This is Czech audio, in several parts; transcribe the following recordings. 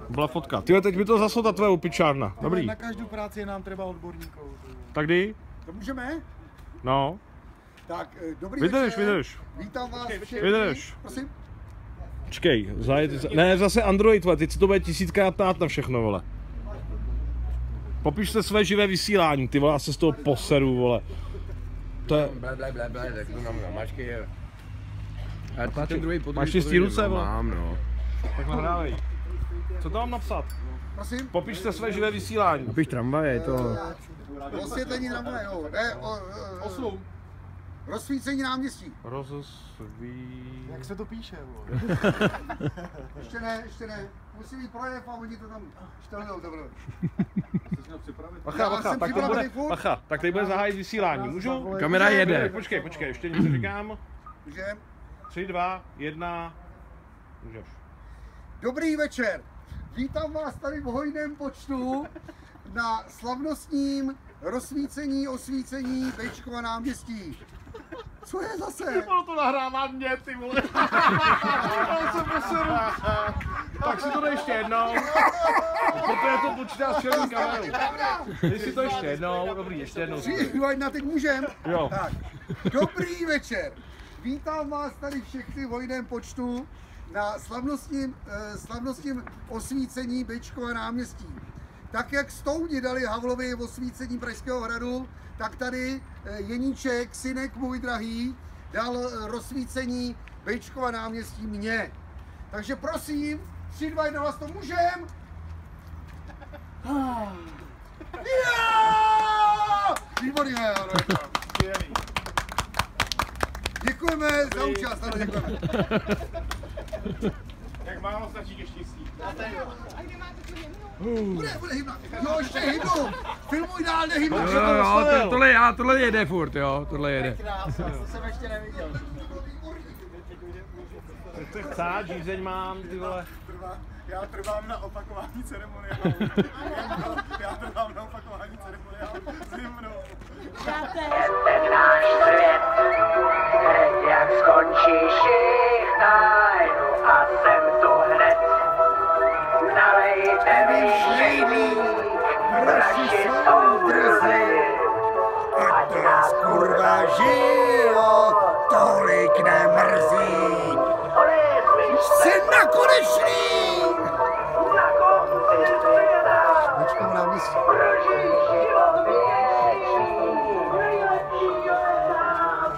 Byla fotka. Tyhle, teď by to zaslo ta tvoje opičárna. Dobrý. Na každou práci je nám třeba odborníků. Tak kdy? To můžeme? No. Tak, dobrý vydrž, večer. Vydrž. Vítám vás všechny. Vydrž. Prosím. Počkej, ne, zase Android, vole, teď se to bude 1000krát ptát na všechno, vole. Popište své živé vysílání, ty vole, já se z toho poseru, vole. To je... Ble, tak to nám mačky. Máš čistý ruce, vole? Mám, no. Tak nahrávej. Co to mám napsat? Prosím. Popište své živé vysílání. Napiš tramvaje, je to... Osvětlení tramvaje, jo. Ne, rozsvícení náměstí. Jak se to píše, vole? Ještě ne. Musí být projev a oni to tam štelnou, to bylo. Bacha, tak teď bude zahájit vysílání, můžu? Kamera jede. Počkej, ještě něco říkám. Můžem? 3, 2, 1, můžeš. Dobrý večer. Vítám vás tady v hojném počtu na slavnostním osvícení Bečkova náměstí. Co je zase? Ono to nahrává mě, ty vole. Tak si to dej ještě jednou. Protože to počítá s černou kamerou. Dej si to ještě jednou, dobrý, ještě jednou. 3, 2, 1, teď můžem? Jo. Tak. Dobrý večer. Vítám vás tady všechny v hojném počtu na slavnostním osvícení Bečkova náměstí. Tak jak Stouni dali Havlovi osvícení Pražského hradu, tak tady Jeníček, synek můj drahý, dal rozsvícení Bečkova náměstí mně. Takže prosím, 3, 2, 1, vás to můžem? Výborně, děkujeme za účast, ano, děkujeme. Jak málo stačí ke štěstí. Bude hybna. Jo, ještě hybnu. Filmuj dál, nehybnu. Jo, tohle jede furt, jo, tohle jede. To jsem ještě neviděl. Chce chcát, žízeň mám, ty vole. Já trvám na opakování ceremoniálu. Zimnou. Ten náš svět, hned jak skončí šichnajnu a jsem tu hned. Nalejte mi šejlík, naši soudruzi, ať nás kurva život tolik nemrzí. Jsem nakonečný! Na konci světa, Bečkovo náměstí. prožij život věčný, nejlepšího nám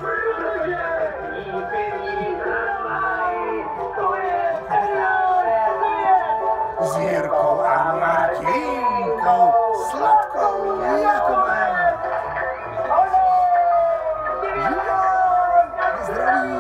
S Jirkou a Martinkou, sladkou Jakubem. Zdraví,